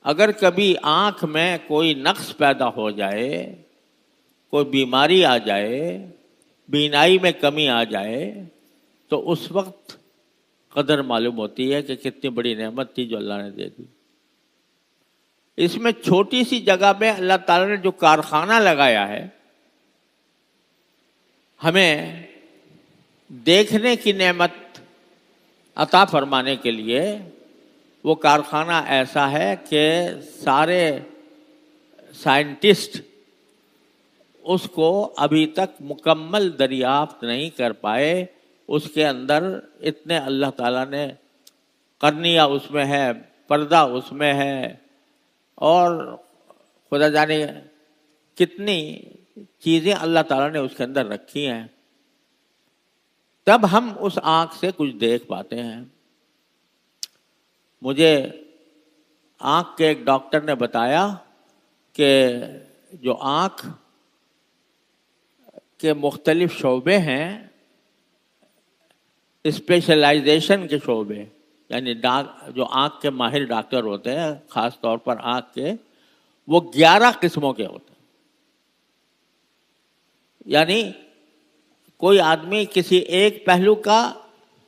اگر کبھی آنکھ میں کوئی نقص پیدا ہو جائے، کوئی بیماری آ جائے، بینائی میں کمی آ جائے، تو اس وقت قدر معلوم ہوتی ہے کہ کتنی بڑی نعمت تھی جو اللہ نے دے دی۔ اس میں چھوٹی سی جگہ میں اللہ تعالیٰ نے جو کارخانہ لگایا ہے ہمیں دیکھنے کی نعمت عطا فرمانے کے لیے، وہ کارخانہ ایسا ہے کہ سارے سائنٹسٹ اس کو ابھی تک مکمل دریافت نہیں کر پائے۔ اس کے اندر اتنے اللہ تعالیٰ نے قرنیہ اس میں ہے، پردہ اس میں ہے، اور خدا جانے کتنی چیزیں اللہ تعالیٰ نے اس کے اندر رکھی ہیں، تب ہم اس آنکھ سے کچھ دیکھ پاتے ہیں۔ مجھے آنکھ کے ایک ڈاکٹر نے بتایا کہ جو آنکھ کے مختلف شعبے ہیں، اسپیشلائزیشن کے شعبے، یعنی جو آنکھ کے ماہر ڈاکٹر ہوتے ہیں، خاص طور پر آنکھ کے، وہ 11 قسموں کے ہوتے ہیں۔ یعنی کوئی آدمی کسی ایک پہلو کا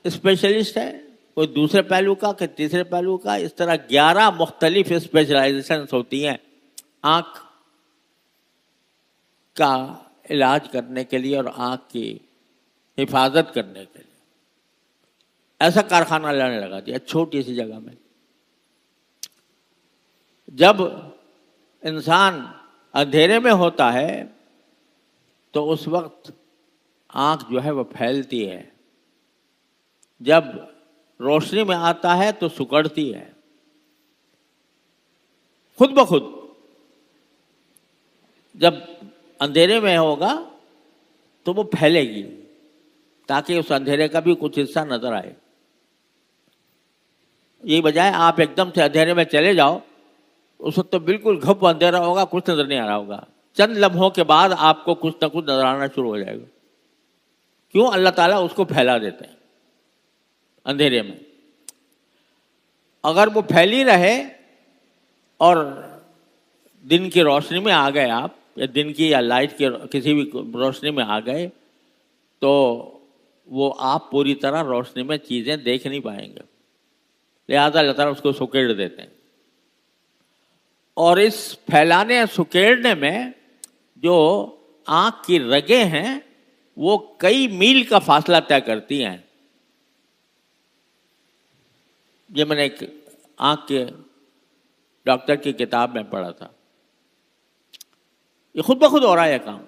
اسپیشلسٹ ہے، کوئی دوسرے پہلو کا، کوئی تیسرے پہلو کا، اس طرح 11 مختلف اسپیشلائزیشنز ہوتی ہیں آنکھ کا علاج کرنے کے لیے اور آنکھ کی حفاظت کرنے کے لیے۔ ایسا کارخانہ لانے لگا دیا چھوٹی سی جگہ میں۔ جب انسان اندھیرے میں ہوتا ہے تو اس وقت آنکھ جو ہے وہ پھیلتی ہے، جب روشنی میں آتا ہے تو سکڑتی ہے خود بخود۔ جب اندھیرے میں ہوگا تو وہ پھیلے گی تاکہ اس اندھیرے کا بھی کچھ حصہ نظر آئے۔ یہ بجائے آپ ایک دم سے اندھیرے میں چلے جاؤ، اس وقت تو بالکل گھپ اندھیرا ہوگا، کچھ نظر نہیں آ رہا ہوگا۔ چند لمحوں کے بعد آپ کو کچھ نہ کچھ نظر آنا شروع ہو جائے گا۔ کیوں؟ اللہ تعالیٰ اس کو پھیلا دیتے ہیں اندھیرے میں۔ اگر وہ پھیلی رہے اور دن کی روشنی میں آ گئے آپ، یا دن کی یا لائٹ کی کسی بھی روشنی میں آ گئے، تو وہ آپ پوری طرح روشنی میں چیزیں دیکھ نہیں پائیں گے، لہذا اللہ تعالیٰ اس کو سکیڑ دیتے ہیں۔ اور اس پھیلانے سکیڑنے میں جو آنکھ کی رگیں ہیں وہ کئی میل کا فاصلہ طے کرتی ہیں۔ یہ میں نے ایک آنکھ کے ڈاکٹر کی کتاب میں پڑھا تھا۔ یہ خود بخود ہو رہا ہے کام،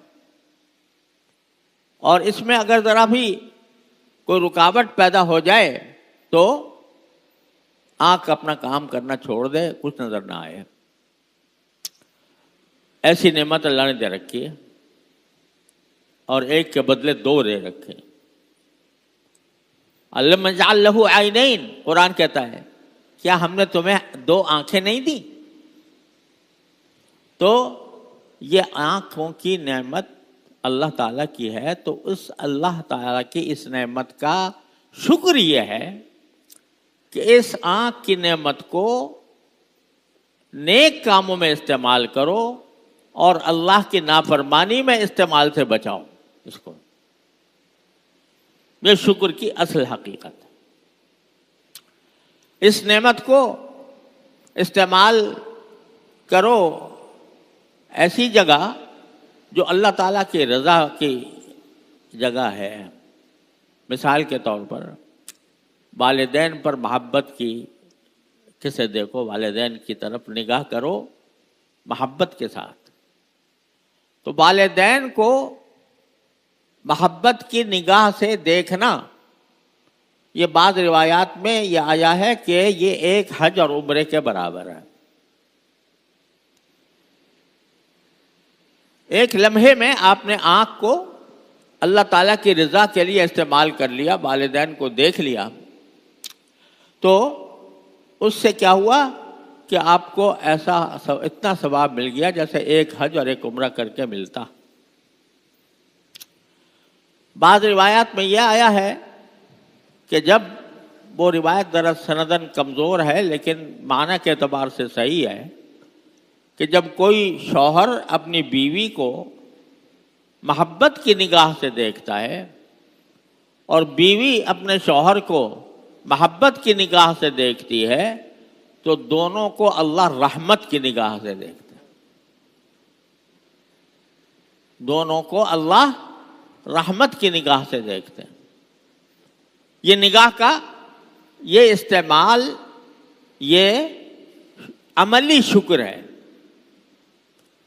اور اس میں اگر ذرا بھی کوئی رکاوٹ پیدا ہو جائے تو آنکھ اپنا کام کرنا چھوڑ دے، کچھ نظر نہ آئے۔ ایسی نعمت اللہ نے دے رکھی ہے، اور ایک کے بدلے 2 دے رکھے۔ علم جعل لہ عینین، قرآن کہتا ہے کیا ہم نے تمہیں 2 آنکھیں نہیں دی؟ تو یہ آنکھوں کی نعمت اللہ تعالیٰ کی ہے، تو اس اللہ تعالیٰ کی اس نعمت کا شکر یہ ہے کہ اس آنکھ کی نعمت کو نیک کاموں میں استعمال کرو اور اللہ کی نافرمانی میں استعمال سے بچاؤ اس کو۔ یہ شکر کی اصل حقیقت ہے۔ اس نعمت کو استعمال کرو ایسی جگہ جو اللہ تعالیٰ کی رضا کی جگہ ہے۔ مثال کے طور پر والدین پر محبت کی کسے دیکھو، والدین کی طرف نگاہ کرو محبت کے ساتھ، تو والدین کو محبت کی نگاہ سے دیکھنا، یہ بعض روایات میں یہ آیا ہے کہ یہ ایک حج اور عمرے کے برابر ہے۔ ایک لمحے میں آپ نے آنکھ کو اللہ تعالیٰ کی رضا کے لیے استعمال کر لیا، والدین کو دیکھ لیا، تو اس سے کیا ہوا کہ آپ کو ایسا اتنا ثواب مل گیا جیسے ایک حج اور ایک عمرہ کر کے ملتا۔ بعض روایات میں یہ آیا ہے کہ جب وہ روایت ذرا سندن کمزور ہے لیکن معنی کے اعتبار سے صحیح ہے کہ جب کوئی شوہر اپنی بیوی کو محبت کی نگاہ سے دیکھتا ہے اور بیوی اپنے شوہر کو محبت کی نگاہ سے دیکھتی ہے تو دونوں کو اللہ رحمت کی نگاہ سے دیکھتا ہے. دونوں کو اللہ رحمت کی نگاہ سے دیکھتے ہیں. یہ نگاہ کا یہ استعمال یہ عملی شکر ہے.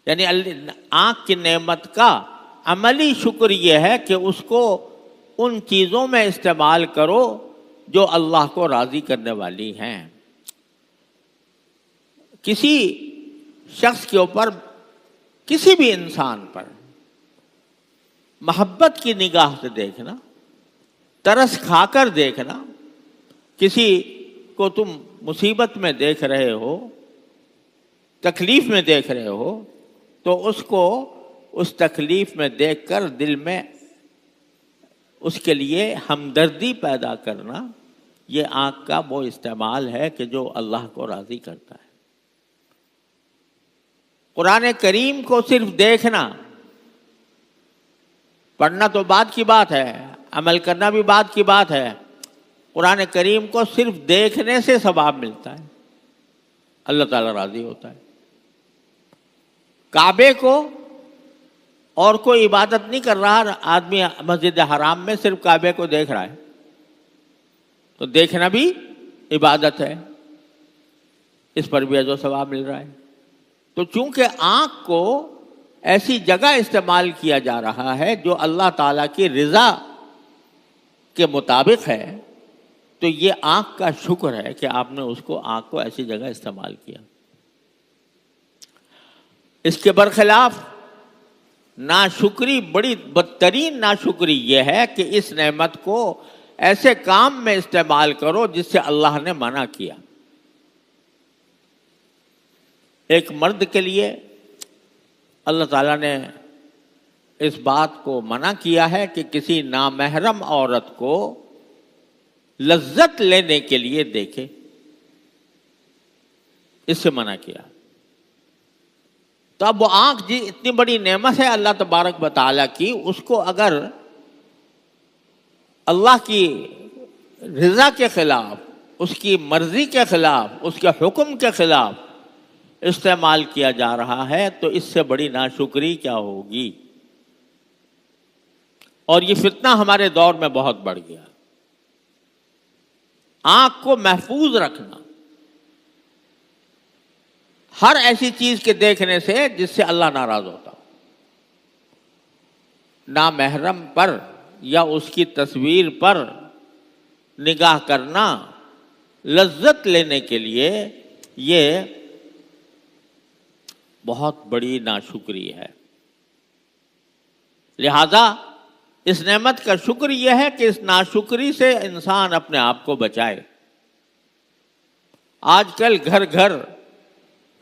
یعنی آنکھ کی نعمت کا عملی شکر یہ ہے کہ اس کو ان چیزوں میں استعمال کرو جو اللہ کو راضی کرنے والی ہیں. کسی شخص کے اوپر، کسی بھی انسان پر محبت کی نگاہ سے دیکھنا، ترس کھا کر دیکھنا. کسی کو تم مصیبت میں دیکھ رہے ہو، تکلیف میں دیکھ رہے ہو، تو اس کو اس تکلیف میں دیکھ کر دل میں اس کے لیے ہمدردی پیدا کرنا، یہ آنکھ کا وہ استعمال ہے کہ جو اللہ کو راضی کرتا ہے. قرآن کریم کو صرف دیکھنا، پڑھنا تو بعد کی بات ہے، عمل کرنا بھی بعد کی بات ہے. قرآن کریم کو صرف دیکھنے سے ثواب ملتا ہے، اللہ تعالیٰ راضی ہوتا ہے. کعبے کو اور کوئی عبادت نہیں کر رہا، آدمی مسجد حرام میں صرف کعبے کو دیکھ رہا ہے تو دیکھنا بھی عبادت ہے، اس پر بھی اجر و ثواب مل رہا ہے. تو چونکہ آنکھ کو ایسی جگہ استعمال کیا جا رہا ہے جو اللہ تعالیٰ کی رضا کے مطابق ہے، تو یہ آنکھ کا شکر ہے کہ آپ نے اس کو آنکھ کو ایسی جگہ استعمال کیا. اس کے برخلاف ناشکری، بڑی بدترین ناشکری یہ ہے کہ اس نعمت کو ایسے کام میں استعمال کرو جس سے اللہ نے منع کیا. ایک مرد کے لیے اللہ تعالیٰ نے اس بات کو منع کیا ہے کہ کسی نامحرم عورت کو لذت لینے کے لیے دیکھے، اس سے منع کیا. تو اب وہ آنکھ جی اتنی بڑی نعمت ہے اللہ تبارک و تعالیٰ کی، اس کو اگر اللہ کی رضا کے خلاف، اس کی مرضی کے خلاف، اس کے حکم کے خلاف استعمال کیا جا رہا ہے تو اس سے بڑی ناشکری کیا ہوگی. اور یہ فتنہ ہمارے دور میں بہت بڑھ گیا. آنکھ کو محفوظ رکھنا ہر ایسی چیز کے دیکھنے سے جس سے اللہ ناراض ہوتا ہو. نامحرم پر یا اس کی تصویر پر نگاہ کرنا لذت لینے کے لیے یہ بہت بڑی ناشکری ہے. لہذا اس نعمت کا شکر یہ ہے کہ اس ناشکری سے انسان اپنے آپ کو بچائے. آج کل گھر گھر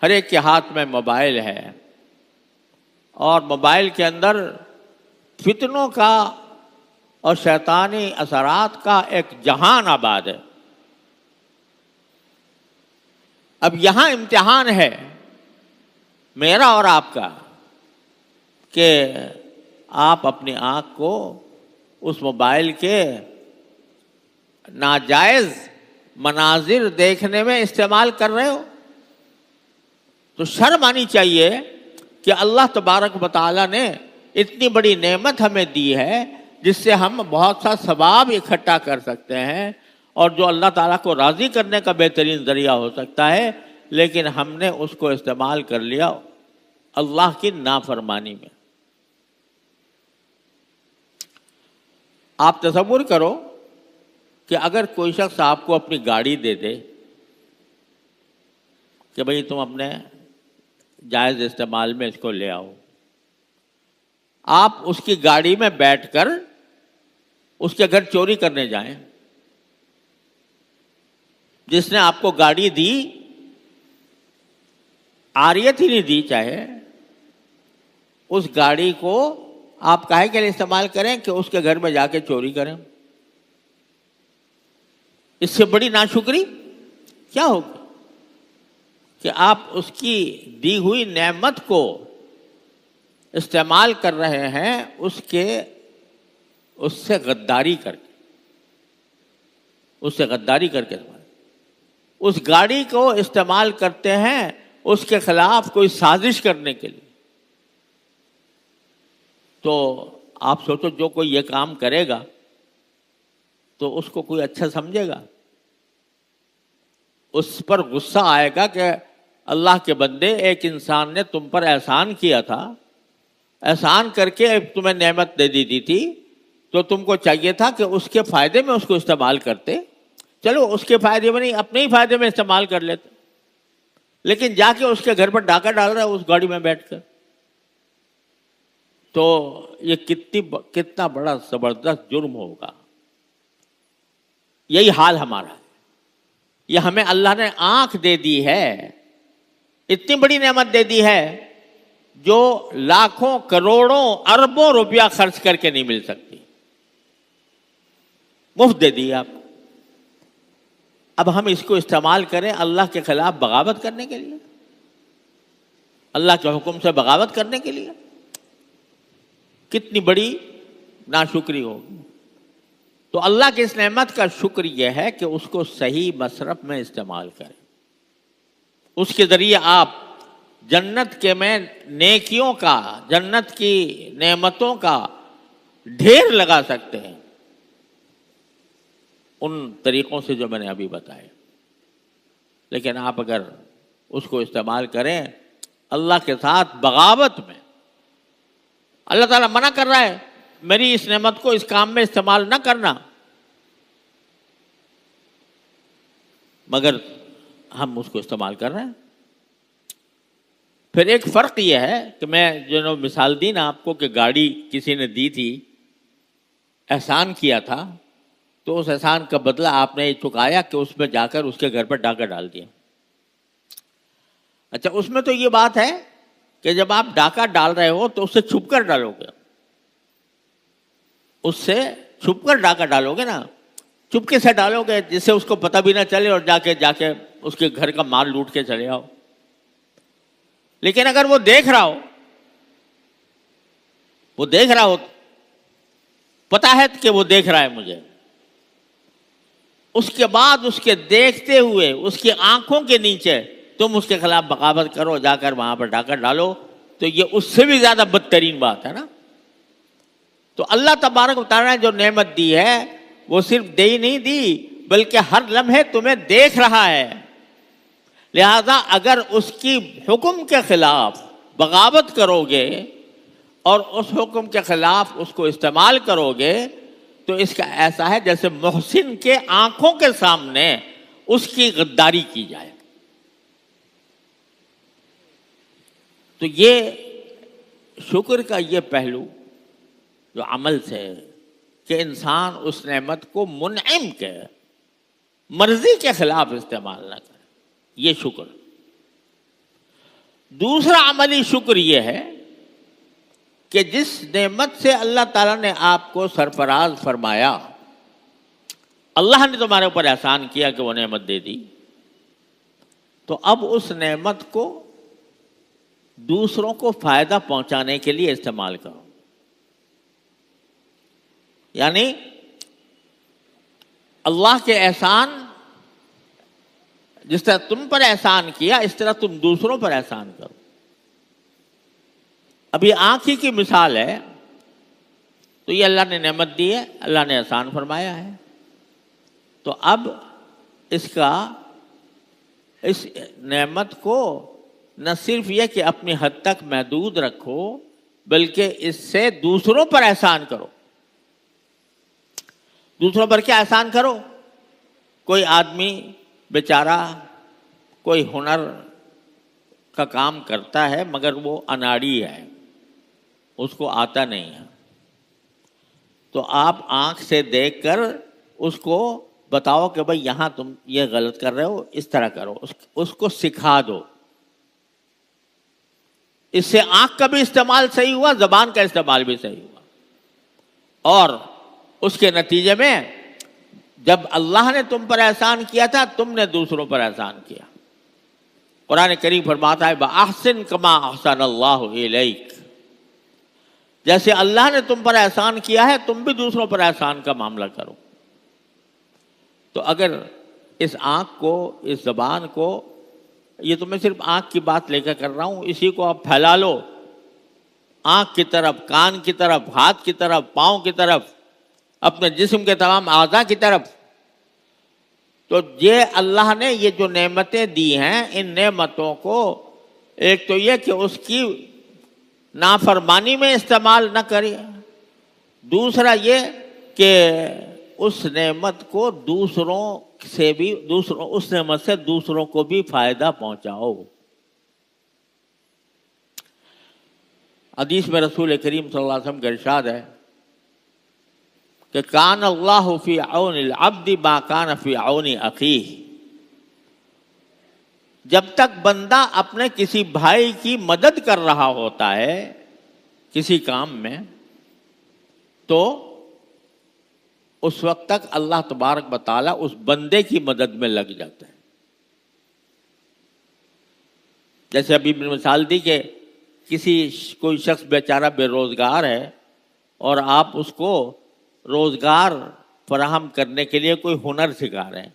ہر ایک کے ہاتھ میں موبائل ہے، اور موبائل کے اندر فتنوں کا اور شیطانی اثرات کا ایک جہان آباد ہے. اب یہاں امتحان ہے میرا اور آپ کا کہ آپ اپنی آنکھ کو اس موبائل کے ناجائز مناظر دیکھنے میں استعمال کر رہے ہو. تو شرم آنی چاہیے کہ اللہ تبارک و تعالیٰ نے اتنی بڑی نعمت ہمیں دی ہے جس سے ہم بہت سا ثواب اکٹھا کر سکتے ہیں اور جو اللہ تعالیٰ کو راضی کرنے کا بہترین ذریعہ ہو سکتا ہے، لیکن ہم نے اس کو استعمال کر لیا اللہ کی نافرمانی میں. آپ تصور کرو کہ اگر کوئی شخص آپ کو اپنی گاڑی دے دے کہ بھئی تم اپنے جائز استعمال میں اس کو لے آؤ، آپ اس کی گاڑی میں بیٹھ کر اس کے گھر چوری کرنے جائیں. جس نے آپ کو گاڑی دی عاریت ہی نہیں دی، چاہے اس گاڑی کو آپ کاہے کے لیے استعمال کریں کہ اس کے گھر میں جا کے چوری کریں. اس سے بڑی ناشکری کیا ہوگی کہ آپ اس کی دی ہوئی نعمت کو استعمال کر رہے ہیں اس سے غداری کر کے، اس گاڑی کو استعمال کرتے ہیں اس کے خلاف کوئی سازش کرنے کے لیے. تو آپ سوچو جو کوئی یہ کام کرے گا تو اس کو کوئی اچھا سمجھے گا؟ اس پر غصہ آئے گا کہ اللہ کے بندے، ایک انسان نے تم پر احسان کیا تھا، احسان کر کے تمہیں نعمت دے دی تھی، تو تم کو چاہیے تھا کہ اس کے فائدے میں اس کو استعمال کرتے. چلو اس کے فائدے میں نہیں، اپنے ہی فائدے میں استعمال کر لیتے، لیکن جا کے اس کے گھر پر ڈاکہ ڈال رہا ہے اس گاڑی میں بیٹھ کر. تو یہ کتنا بڑا زبردست جرم ہوگا. یہی حال ہمارا ہے. یہ ہمیں اللہ نے آنکھ دے دی ہے، اتنی بڑی نعمت دے دی ہے جو لاکھوں کروڑوں اربوں روپیہ خرچ کر کے نہیں مل سکتی، مفت دے دی آپ. اب ہم اس کو استعمال کریں اللہ کے خلاف بغاوت کرنے کے لیے، اللہ کے حکم سے بغاوت کرنے کے لیے. کتنی بڑی ناشکری ہوگی. تو اللہ کی اس نعمت کا شکر یہ ہے کہ اس کو صحیح مصرف میں استعمال کریں. اس کے ذریعے آپ جنت کے میں نیکیوں کا، جنت کی نعمتوں کا ڈھیر لگا سکتے ہیں ان طریقوں سے جو میں نے ابھی بتائے. لیکن آپ اگر اس کو استعمال کریں اللہ کے ساتھ بغاوت میں، اللہ تعالیٰ منع کر رہا ہے میری اس نعمت کو اس کام میں استعمال نہ کرنا، مگر ہم اس کو استعمال کر رہے ہیں. پھر ایک فرق یہ ہے کہ میں جو مثال دی نا آپ کو کہ گاڑی کسی نے دی تھی، احسان کیا تھا، تو اس احسان کا بدلہ آپ نے چکایا کہ اس میں جا کر اس کے گھر پر ڈاکہ ڈال دیا. اچھا، اس میں تو یہ بات ہے کہ جب آپ ڈاکہ ڈال رہے ہو تو اس سے چھپ کر ڈالو گے، اس سے چھپ کر ڈاکہ ڈالو گے نا، چپکے سے ڈالو گے جس سے اس کو پتہ بھی نہ چلے اور جا کے اس کے گھر کا مال لوٹ کے چلے آؤ. لیکن اگر وہ دیکھ رہا ہو پتہ ہے کہ وہ دیکھ رہا ہے مجھے، اس کے بعد اس کے دیکھتے ہوئے اس کی آنکھوں کے نیچے تم اس کے خلاف بغاوت کرو، جا کر وہاں پر ڈاکہ ڈالو، تو یہ اس سے بھی زیادہ بدترین بات ہے نا. تو اللہ تبارک و تعالیٰ نے جو نعمت دی ہے وہ صرف دے ہی نہیں دی بلکہ ہر لمحے تمہیں دیکھ رہا ہے. لہذا اگر اس کی حکم کے خلاف بغاوت کرو گے اور اس حکم کے خلاف اس کو استعمال کرو گے تو اس کا ایسا ہے جیسے محسن کے آنکھوں کے سامنے اس کی غداری کی جائے. تو یہ شکر کا یہ پہلو جو عمل سے کہ انسان اس نعمت کو منعم کے مرضی کے خلاف استعمال نہ کرے، یہ شکر. دوسرا عملی شکر یہ ہے کہ جس نعمت سے اللہ تعالیٰ نے آپ کو سرفراز فرمایا، اللہ نے تمہارے اوپر احسان کیا کہ وہ نعمت دے دی، تو اب اس نعمت کو دوسروں کو فائدہ پہنچانے کے لیے استعمال کرو. یعنی اللہ کے احسان جس طرح تم پر احسان کیا اس طرح تم دوسروں پر احسان کرو. ابھی آنکھ ہی کی مثال ہے تو یہ اللہ نے نعمت دی ہے، اللہ نے احسان فرمایا ہے، تو اب اس نعمت کو نہ صرف یہ کہ اپنی حد تک محدود رکھو بلکہ اس سے دوسروں پر احسان کرو. دوسروں پر کیا احسان کرو؟ کوئی آدمی بیچارہ کوئی ہنر کا کام کرتا ہے مگر وہ اناڑی ہے، اس کو آتا نہیں ہے، تو آپ آنکھ سے دیکھ کر اس کو بتاؤ کہ بھائی یہاں تم یہ غلط کر رہے ہو، اس طرح کرو، اس کو سکھا دو. اس سے آنکھ کا بھی استعمال صحیح ہوا، زبان کا استعمال بھی صحیح ہوا، اور اس کے نتیجے میں جب اللہ نے تم پر احسان کیا تھا تم نے دوسروں پر احسان کیا. قرآن کریم فرماتا ہے بَأَحْسِن كَمَا أَحْسَنَ اللَّهُ إِلَيْكَ، جیسے اللہ نے تم پر احسان کیا ہے تم بھی دوسروں پر احسان کا معاملہ کرو۔ تو اگر اس آنکھ کو، اس زبان کو، یہ تو میں صرف آنکھ کی بات لے کر رہا ہوں، اسی کو آپ پھیلا لو آنکھ کی طرف، کان کی طرف، ہاتھ کی طرف، پاؤں کی طرف، اپنے جسم کے تمام اعضاء کی طرف، تو یہ اللہ نے یہ جو نعمتیں دی ہیں ان نعمتوں کو ایک تو یہ کہ اس کی نافرمانی میں استعمال نہ کرے، دوسرا یہ کہ اس نعمت کو دوسروں سے بھی اس نعمت سے دوسروں کو بھی فائدہ پہنچاؤ۔ حدیث میں رسول کریم صلی اللہ علیہ وسلم کا ارشاد ہے کہ کان اللہ فی عون العبد ما کان فی عون اخیہ، جب تک بندہ اپنے کسی بھائی کی مدد کر رہا ہوتا ہے کسی کام میں تو اس وقت تک اللہ تبارک و تعالیٰ اس بندے کی مدد میں لگ جاتا ہے۔ جیسے ابھی میں نے مثال دی کہ کوئی شخص بیچارہ بے روزگار ہے اور آپ اس کو روزگار فراہم کرنے کے لیے کوئی ہنر سکھا رہے ہیں،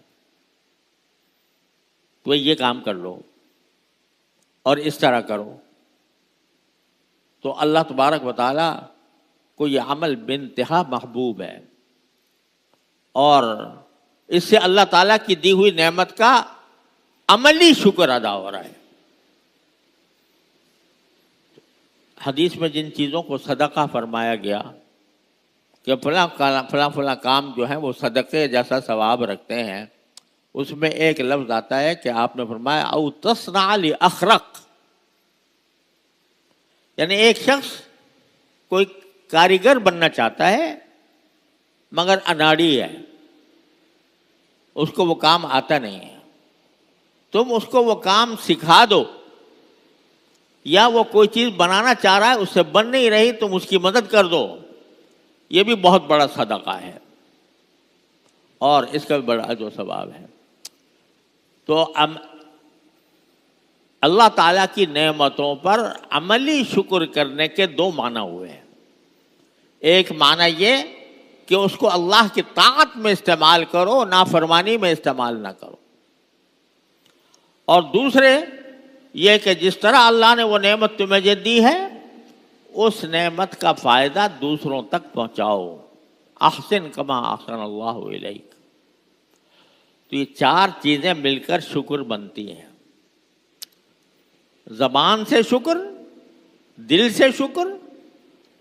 تو یہ کام کر لو اور اس طرح کرو، تو اللہ تبارک و تعالیٰ کو یہ عمل بے انتہا محبوب ہے، اور اس سے اللہ تعالیٰ کی دی ہوئی نعمت کا عملی شکر ادا ہو رہا ہے۔ حدیث میں جن چیزوں کو صدقہ فرمایا گیا کہ فلاں کام جو ہے وہ صدقے جیسا ثواب رکھتے ہیں، اس میں ایک لفظ آتا ہے کہ آپ نے فرمایا او تصنع لاخرق، یعنی ایک شخص کوئی کاریگر بننا چاہتا ہے مگر اناڑی ہے، اس کو وہ کام آتا نہیں ہے، تم اس کو وہ کام سکھا دو، یا وہ کوئی چیز بنانا چاہ رہا ہے اس سے بن نہیں رہی تم اس کی مدد کر دو، یہ بھی بہت بڑا صدقہ ہے اور اس کا بھی بڑا اجر و ثواب ہے۔ تو اللہ تعالیٰ کی نعمتوں پر عملی شکر کرنے کے دو معنی ہوئے ہیں۔ ایک معنی یہ کہ اس کو اللہ کی طاعت میں استعمال کرو، نافرمانی میں استعمال نہ کرو، اور دوسرے یہ کہ جس طرح اللہ نے وہ نعمت تمہیں دی ہے اس نعمت کا فائدہ دوسروں تک پہنچاؤ، احسن کما احسن اللہ الیک۔ تو یہ چار چیزیں مل کر شکر بنتی ہیں، زبان سے شکر، دل سے شکر،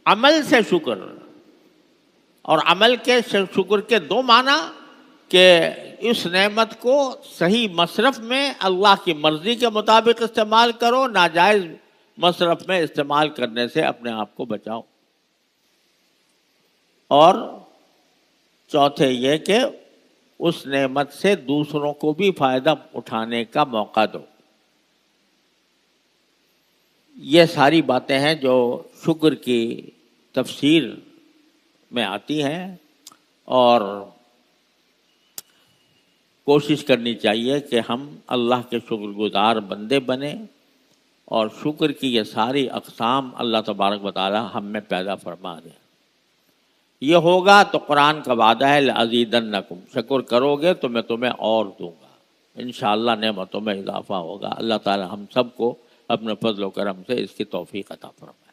عمل سے شکر۔ اور عمل کے شکر کے دو معنی کہ اس نعمت کو صحیح مصرف میں اللہ کی مرضی کے مطابق استعمال کرو، ناجائز مصرف میں استعمال کرنے سے اپنے آپ کو بچاؤ، اور چوتھے یہ کہ اس نعمت سے دوسروں کو بھی فائدہ اٹھانے کا موقع دو۔ یہ ساری باتیں ہیں جو شکر کی تفسیر میں آتی ہیں، اور کوشش کرنی چاہیے کہ ہم اللہ کے شکر گزار بندے بنیں، اور شکر کی یہ ساری اقسام اللہ تبارک و تعالی ہم میں پیدا فرما دیں۔ یہ ہوگا تو قرآن کا وعدہ ہے لَأَزِيدَنَّكُمْ، شکر کرو گے تو میں تمہیں اور دوں گا، انشاءاللہ نعمتوں میں اضافہ ہوگا۔ اللہ تعالی ہم سب کو اپنے فضل و کرم سے اس کی توفیق عطا فرمائے۔